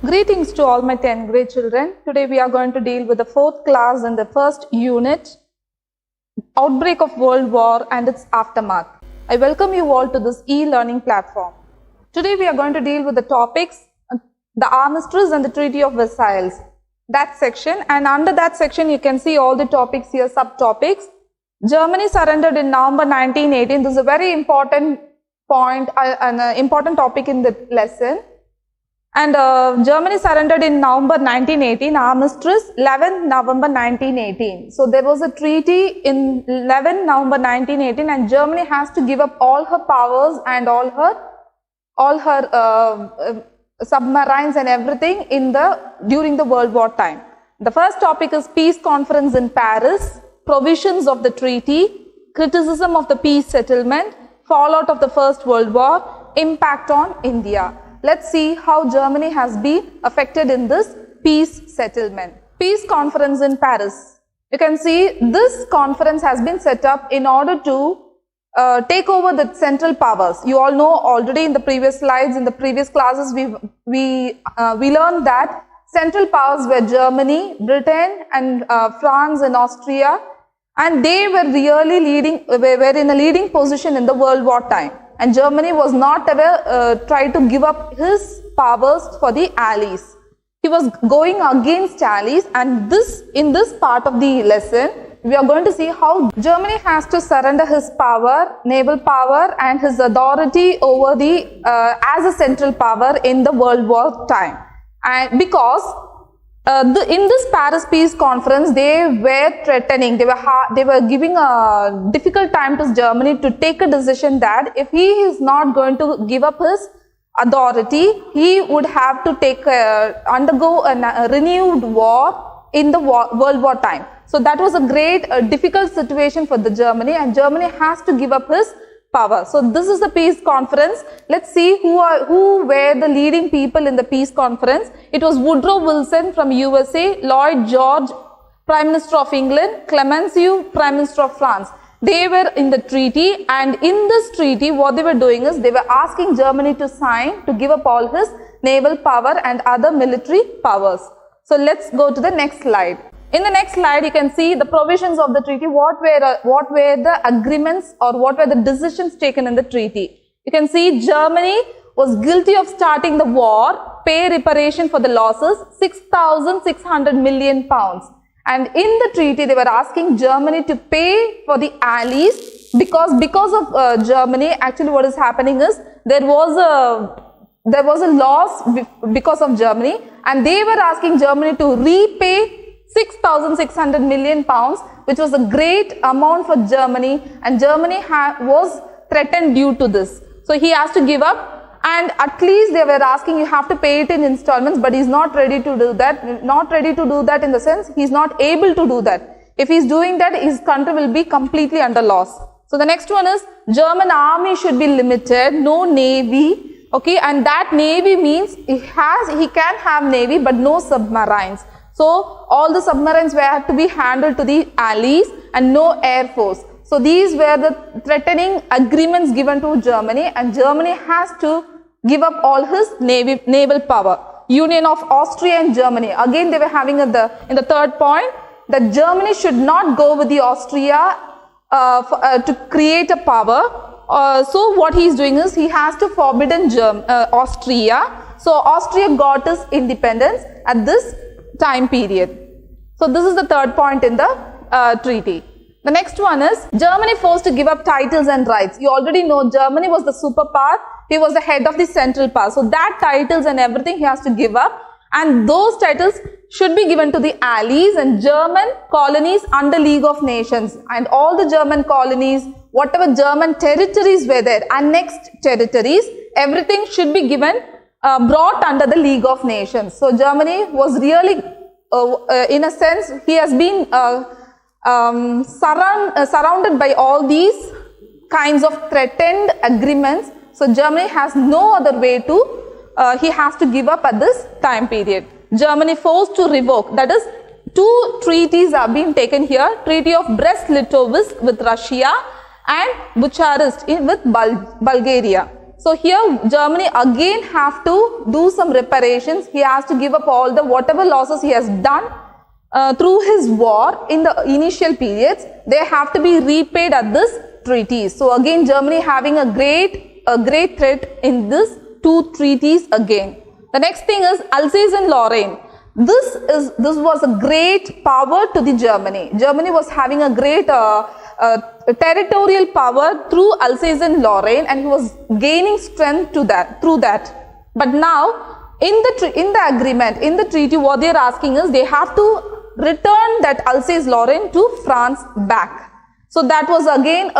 Greetings to all my 10th grade children. Today we are going to deal with the 4th class in the first unit, Outbreak of World War and its Aftermath. I welcome you all to this e-learning platform. Today we are going to deal with the topics, the Armistice and the Treaty of Versailles. That section, and under that section you can see all the topics here, subtopics. Germany surrendered in November 1918. This is a very important point, an important topic in the lesson. And Germany surrendered in November 1918, Armistice 11 November 1918. So there was a treaty in 11 November 1918 and Germany has to give up all her powers and all her submarines and everything during the World War time. The first topic is Peace Conference in Paris, provisions of the treaty, criticism of the peace settlement, fallout of the First World War, impact on India. Let's see how Germany has been affected in this peace settlement. Peace Conference in Paris. You can see this conference has been set up in order to take over the central powers. You all know already in the previous slides, in the previous classes, we learned that central powers were Germany, Britain and France and Austria, and they were really were in a leading position in the World War time. And Germany was not ever tried to give up his powers for the Allies. He was going against Allies, and in this part of the lesson, we are going to see how Germany has to surrender his power, naval power and his authority over as a central power in the World War time. And because in this Paris Peace Conference, they were threatening, they were giving a difficult time to Germany to take a decision that if he is not going to give up his authority, he would have to undergo a renewed war in the World War time. So that was a great difficult situation for the Germany, and Germany has to give up his power. So this is the peace conference. Let's see who were the leading people in the peace conference. It was Woodrow Wilson from USA, Lloyd George, Prime Minister of England, Clemenceau, Prime Minister of France. They were in the treaty, and in this treaty what they were doing is they were asking Germany to sign to give up all his naval power and other military powers. So let's go to the next slide. In the next slide, you can see the provisions of the treaty, what were the agreements or what were the decisions taken in the treaty. You can see Germany was guilty of starting the war, pay reparation for the losses, 6,600 million pounds. And in the treaty, they were asking Germany to pay for the Allies because of Germany. Actually, what is happening is there was a loss because of Germany, and they were asking Germany to repay 6,600 million pounds, which was a great amount for Germany, and Germany was threatened due to this. So he has to give up, and at least they were asking you have to pay it in installments, but he's not ready to do that. Not ready to do that in the sense he's not able to do that. If he's doing that, his country will be completely under loss. So the next one is German army should be limited, no navy. Okay, and that navy means he can have navy but no submarines. So all the submarines were to be handled to the Allies and no air force. So these were the threatening agreements given to Germany, and Germany has to give up all his naval power. Union of Austria and Germany. Again they were having in the third point that Germany should not go with the Austria to create a power. So what he is doing is he has to forbidden Austria. So Austria got its independence at this time period. So this is the third point in the treaty. The next one is Germany forced to give up titles and rights. You already know Germany was the superpower. He was the head of the central power. So that titles and everything he has to give up, and those titles should be given to the Allies and German colonies under League of Nations, and all the German colonies, whatever German territories were there, annexed territories, everything should be given brought under the League of Nations. So Germany was really, in a sense, he has been surrounded by all these kinds of threatened agreements. So Germany has no other way to, he has to give up at this time period. Germany forced to revoke, that is, two treaties are being taken here. Treaty of Brest-Litovsk with Russia and Bucharest with Bulgaria. So here Germany again have to do some reparations. He has to give up all the whatever losses he has done through his war in the initial periods. They have to be repaid at this treaty. So again Germany having a great threat in this two treaties again. The next thing is Alsace-Lorraine. This was a great power to the Germany. Germany was having a great territorial power through Alsace-Lorraine, and he was gaining strength through that. But now in the agreement, in the treaty, what they are asking is they have to return that Alsace-Lorraine to France back. So that was again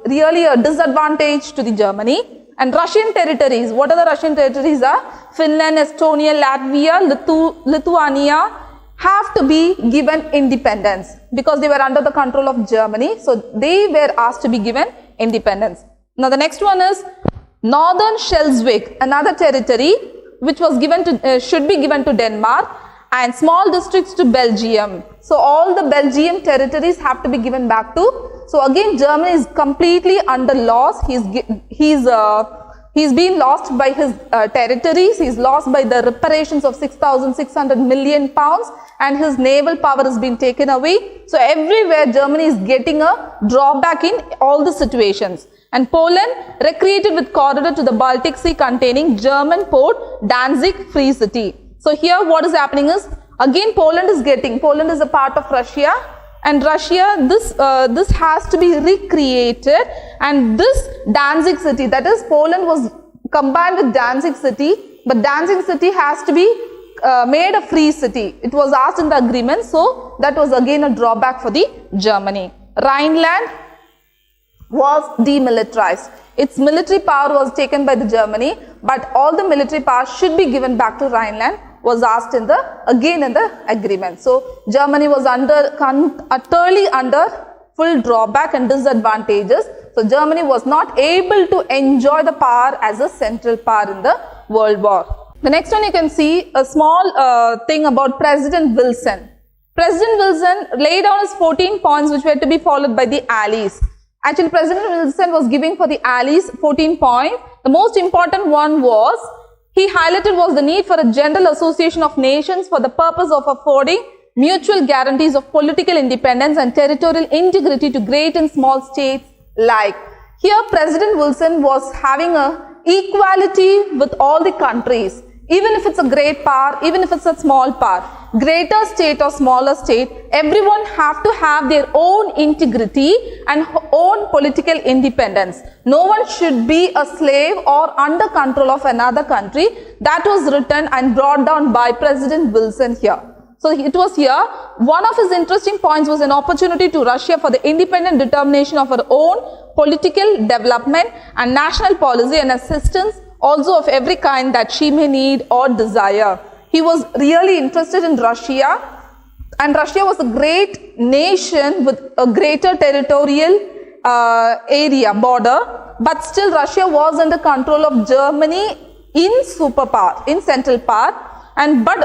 really a disadvantage to the Germany. And Russian territories, what are the Russian territories are? Finland, Estonia, Latvia, Lithuania have to be given independence because they were under the control of Germany. So they were asked to be given independence. Now the next one is Northern Schleswig, another territory which was given to, should be given to Denmark, and small districts to Belgium. So all the Belgian territories have to be given back to. So again Germany is completely under loss. He's been lost by his territories. He's lost by the reparations of 6,600 million pounds, and his naval power has been taken away. So everywhere Germany is getting a drawback in all the situations. And Poland recreated with corridor to the Baltic Sea containing German port Danzig Free City. So here what is happening is again Poland is a part of Russia, and Russia, this has to be recreated, and this Danzig city, that is Poland was combined with Danzig city, but Danzig city has to be made a free city. It was asked in the agreement, so that was again a drawback for the Germany. Rhineland was demilitarized. Its military power was taken by the Germany, but all the military power should be given back to Rhineland was asked in the agreement. So Germany was utterly under full drawback and disadvantages. So Germany was not able to enjoy the power as a central power in the World War. The next one, you can see a small thing about President Wilson. President Wilson laid down his 14 points which were to be followed by the Allies. Actually, President Wilson was giving for the Allies 14 points. The most important one he highlighted was the need for a general association of nations for the purpose of affording mutual guarantees of political independence and territorial integrity to great and small states alike. Here President Wilson was having a equality with all the countries, even if it's a great power, even if it's a small power, greater state or smaller state, everyone have to have their own integrity and own political independence. No one should be a slave or under control of another country. That was written and brought down by President Wilson here. So it was here, one of his interesting points was an opportunity to Russia for the independent determination of her own political development and national policy and assistance also of every kind that she may need or desire. He was really interested in Russia, and Russia was a great nation with a greater territorial area, border, but still Russia was under control of Germany in superpower, in central power, and but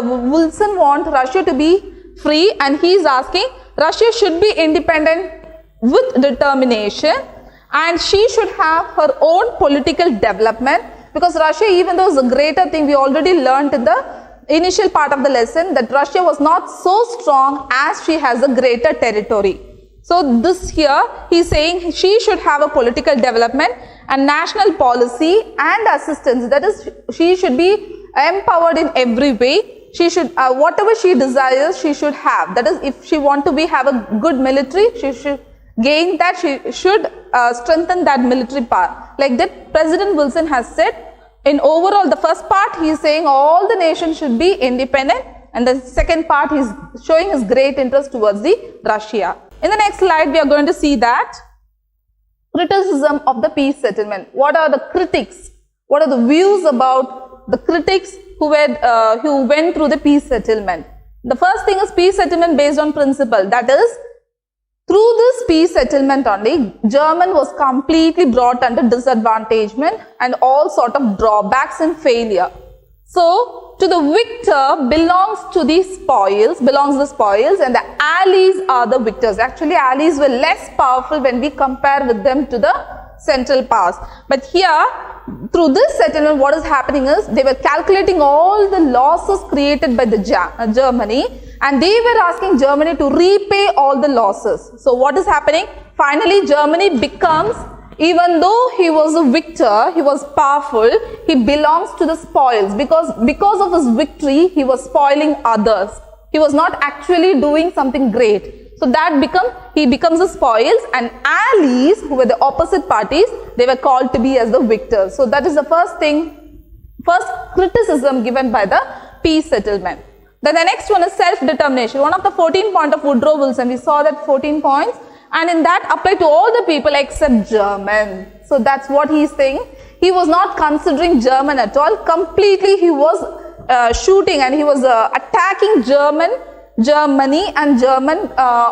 Wilson wants Russia to be free, and he is asking Russia should be independent with determination, and she should have her own political development, because Russia, even though is a greater thing, we already learnt in the initial part of the lesson that Russia was not so strong as she has a greater territory. So this here, he is saying she should have a political development and national policy and assistance. That is, she should be empowered in every way. She should, whatever she desires, she should have. That is, if she want to have a good military, she should gain that, she should strengthen that military power. Like that, President Wilson has said, in overall, the first part, he is saying all the nations should be independent, and the second part, he is showing his great interest towards the Russia. In the next slide, we are going to see that criticism of the peace settlement. What are the critics? What are the views about the critics who went through the peace settlement? The first thing is peace settlement based on principle. That is, through this peace settlement only, Germany was completely brought under disadvantagement and all sort of drawbacks and failure. So, to the victor belongs the spoils, and the allies are the victors. Actually, allies were less powerful when we compare with them to the Central Powers. But here, through this settlement, what is happening is they were calculating all the losses created by the Germany, and they were asking Germany to repay all the losses. So what is happening? Finally, Germany becomes, even though he was a victor, he was powerful, he belongs to the spoils, because of his victory, he was spoiling others. He was not actually doing something great. So he becomes the spoils, and allies, who were the opposite parties, they were called to be as the victors. So that is the first criticism given by the peace settlement. Then the next one is self-determination. One of the 14 points of Woodrow Wilson, we saw that 14 points, and in that applied to all the people except German. So that's what he's saying. He was not considering German at all. Completely he was shooting, and he was attacking Germany and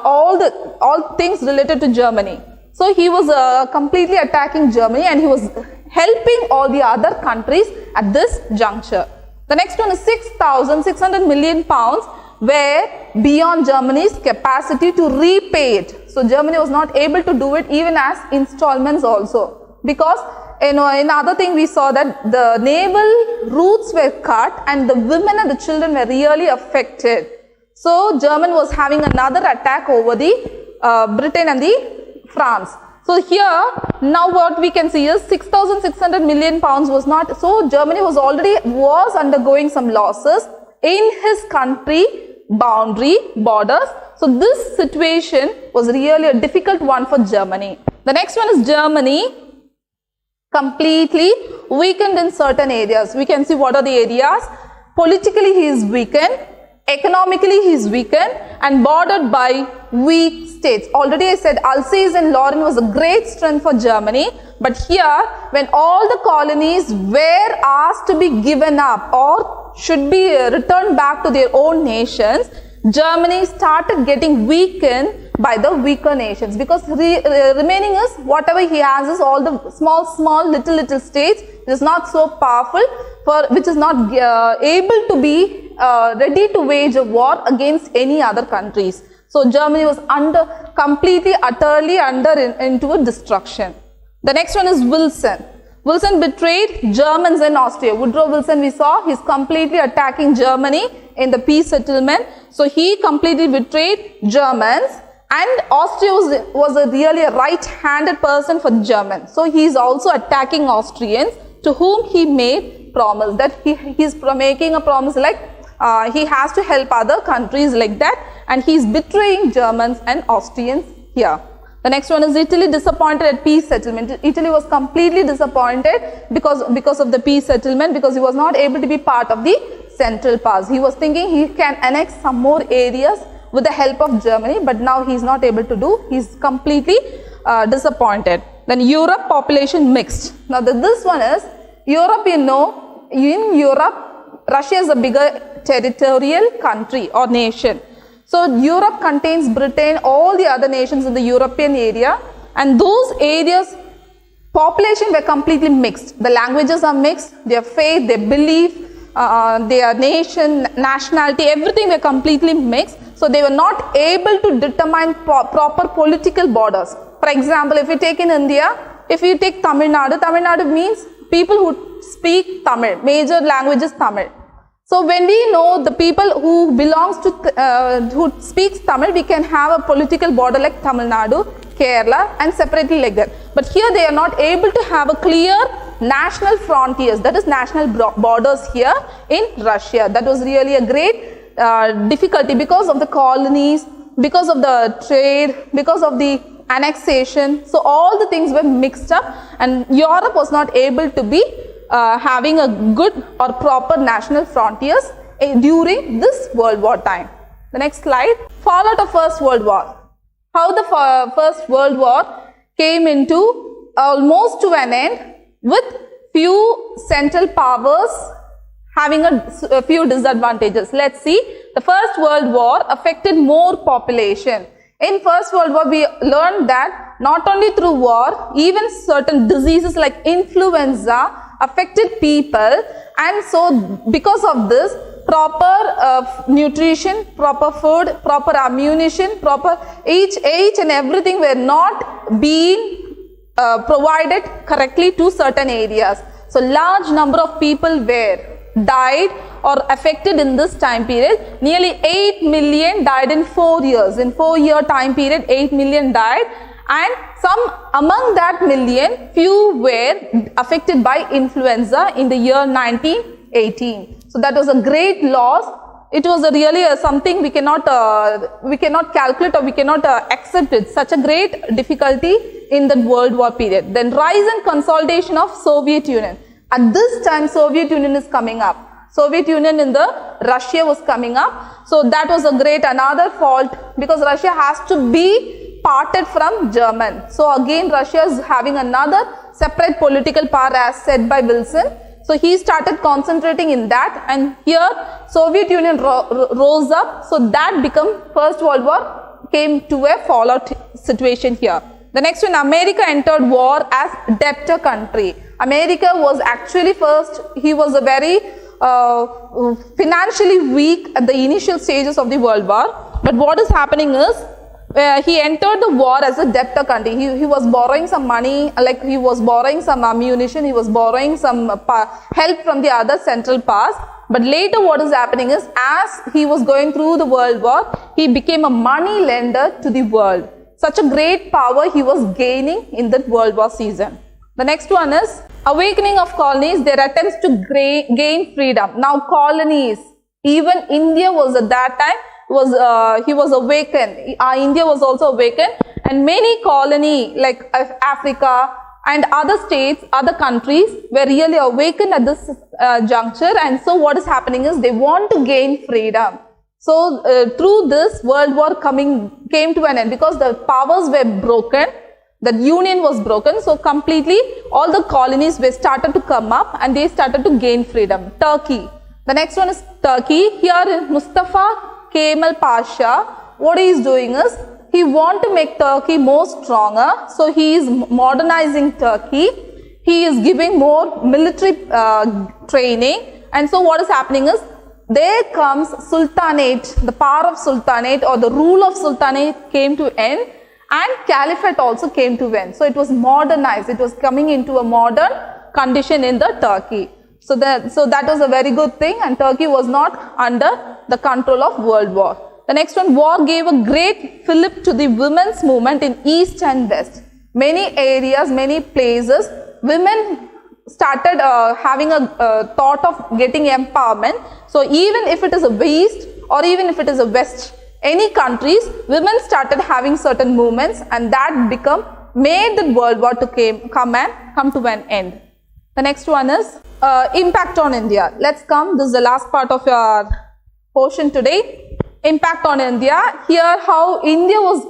all things related to Germany. So he was completely attacking Germany, and he was helping all the other countries at this juncture. The next one is 6,600 million pounds were beyond Germany's capacity to repay it. So Germany was not able to do it even as installments also, because in other thing we saw that the naval routes were cut and the women and the children were really affected. So Germany was having another attack over the Britain and the France. So here now what we can see is 6,600 million pounds was not, so Germany was undergoing some losses in his country borders. So this situation was really a difficult one for Germany. The next one is Germany completely weakened in certain areas. We can see what are the areas. Politically he is weakened, economically he is weakened, and bordered by weak states. Already I said Alsace and Lorraine was a great strength for Germany, but here when all the colonies were asked to be given up or should be returned back to their own nations, Germany started getting weakened by the weaker nations, because remaining is whatever he has is all the small little states. It is not so powerful, which is not able to be ready to wage a war against any other countries. So Germany was completely utterly into a destruction. The next one is Wilson. Wilson betrayed Germans in Austria. Woodrow Wilson, we saw, he's completely attacking Germany in the peace settlement. So he completely betrayed Germans, and Austria was really a right-handed person for Germans. So he is also attacking Austrians, to whom he made promise that he is making a promise like he has to help other countries like that, and he is betraying Germans and Austrians here. The next one is Italy, disappointed at peace settlement. Italy was completely disappointed because of the peace settlement, because he was not able to be part of the Central Powers. He was thinking he can annex some more areas with the help of Germany, but now he is not able to do. He is completely disappointed. Then Europe, population mixed. Now this one is Europe. You know, in Europe, Russia is a bigger territorial country or nation. So Europe contains Britain, all the other nations in the European area, and those areas population were completely mixed. The languages are mixed, their faith, their belief, their nation, nationality, everything were completely mixed. So they were not able to determine proper political borders. For example, if you take in India, if you take Tamil Nadu means people who speak Tamil, major language is Tamil. So when we know the people who belongs to, who speaks Tamil, we can have a political border like Tamil Nadu, Kerala, and separately like that. But here they are not able to have a clear national frontiers, that is national borders here in Russia. That was really a great difficulty because of the colonies, because of the trade, because of the annexation. So all the things were mixed up, and Europe was not able to be having a good or proper national frontiers during this World War time. The next slide. Fallout of First World War. How the First World War came into almost to an end, with few central powers having a few disadvantages. Let's see. The First World War affected more population. In First World War, we learned that not only through war, even certain diseases like influenza affected people, and so because of this, proper nutrition, proper food, proper ammunition, proper each and everything were not being provided correctly to certain areas. So large number of people were died or affected in this time period. Nearly 8 million died in 4 years. In 4-year time period, 8 million died, and some among that million, few were affected by influenza in the year 1918. So that was a great loss. It was really something we cannot calculate, or we cannot accept it. Such a great difficulty in the World War period. Then rise and consolidation of Soviet Union. At this time, Soviet Union is coming up. Soviet Union in the Russia was coming up. So that was a great another fault, because Russia has to be parted from German. So again, Russia is having another separate political power, as said by Wilson. So he started concentrating in that, and here Soviet Union rose up. So that became First World War, came to a fallout situation here. The next one, America entered war as debtor country. America was actually first, he was a very financially weak at the initial stages of the World War. But what is happening is, he entered the war as a debtor country. He was borrowing some money, like he was borrowing some ammunition, he was borrowing some help from the other central powers. But later what is happening is, as he was going through the World War, he became a money lender to the world. Such a great power he was gaining in that World War season. The next one is awakening of colonies, their attempts to gain freedom. Now colonies, even India was at that time, he was awakened. India was also awakened, and many colony like Africa and other states, other countries were really awakened at this juncture. And so what is happening is, they want to gain freedom. So through this, World War came to an end, because the powers were broken, the union was broken. So completely all the colonies were started to come up, and they started to gain freedom. Turkey. The next one is Turkey. Here Mustafa Kemal Pasha, what he is doing is, he want to make Turkey more stronger. So he is modernizing Turkey. He is giving more military training. And so what is happening is, there comes Sultanate, the power of Sultanate, or the rule of Sultanate came to end, and Caliphate also came to end. So it was modernized. It was coming into a modern condition in the Turkey. So that was a very good thing, and Turkey was not under the control of World War. The next one, war gave a great fillip to the women's movement in East and West. Many areas, many places, women started having a thought of getting empowerment. So even if it is a East or even if it is a West, any countries, women started having certain movements, and that made the World War to come to an end. The next one is impact on India. Let's come, this is the last part of your portion today. Impact on India. Here how India was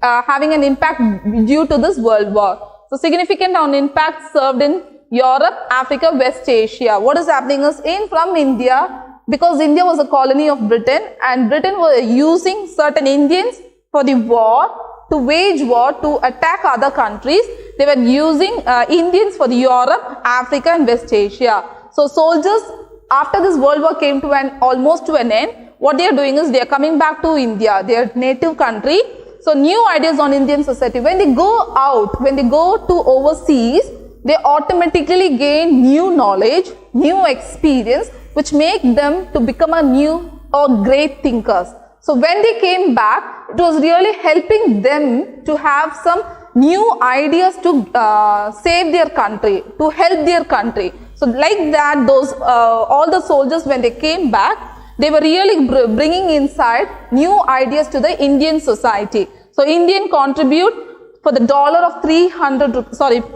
having an impact due to this World War. So significant on impact served in Europe, Africa, West Asia. What is happening is, from India, because India was a colony of Britain, and Britain was using certain Indians for the war, to wage war, to attack other countries. They were using Indians for the Europe, Africa and West Asia. So soldiers, after this World War came to almost to an end, what they are doing is, they are coming back to India, their native country. So new ideas on Indian society. When they go out, when they go to overseas, they automatically gain new knowledge, new experience, which make them to become a new or great thinkers. So when they came back, it was really helping them to have some new ideas to save their country, to help their country. So like that, those all the soldiers, when they came back, they were really bringing inside new ideas to the Indian society. So Indian contribute for the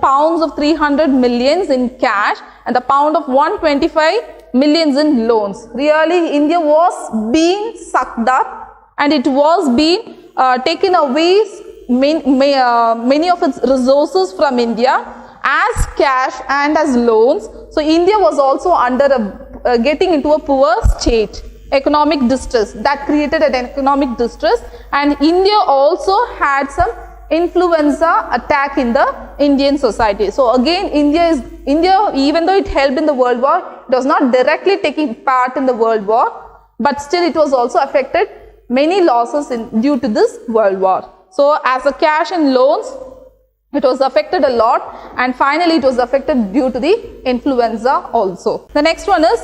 pounds of 300 millions in cash, and the pound of 125 millions in loans. Really, India was being sucked up, and it was being taken away many of its resources from India as cash and as loans. So India was also under getting into a poor state, economic distress. That created an economic distress, and India also had some influenza attack in the Indian society. So again, India, even though it helped in the World War, it was not directly taking part in the World War, but still it was also affected, many losses due to this World War. So as a cash and loans, It was affected a lot, and finally it was affected due to the influenza also. The next one is,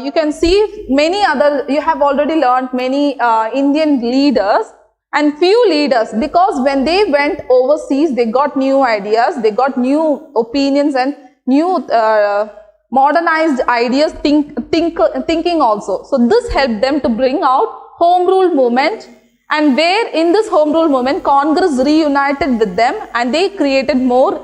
you can see many other, you have already learned many Indian leaders and few leaders, because when they went overseas, they got new ideas, they got new opinions and new modernized ideas, thinking also. So this helped them to bring out Home Rule movement, and where in this Home Rule movement, Congress reunited with them and they created more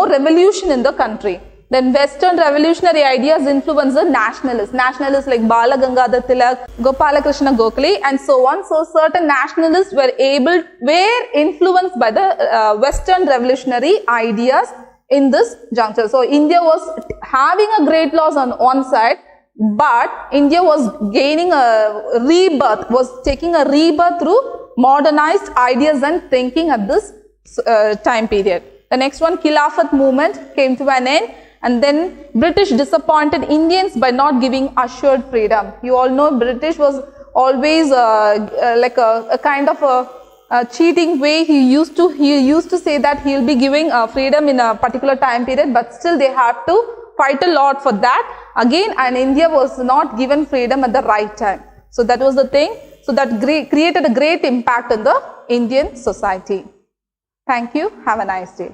revolution in the country. Then Western revolutionary ideas influenced the nationalists like Bala Gangadhar Tilak, Gopalakrishna Gokhale and so on. So certain nationalists were influenced by the Western revolutionary ideas in this juncture. So India was having a great loss on one side, but India was gaining a rebirth, was taking a rebirth through modernized ideas and thinking at this time period. The next one, Khilafat movement came to an end, and then British disappointed Indians by not giving assured freedom. You all know British was always like a kind of a cheating way. He used to say that he'll be giving freedom in a particular time period, but still they have to fight a lot for that again, and India was not given freedom at the right time. So that was the thing. So that created a great impact in the Indian society. Thank you. Have a nice day.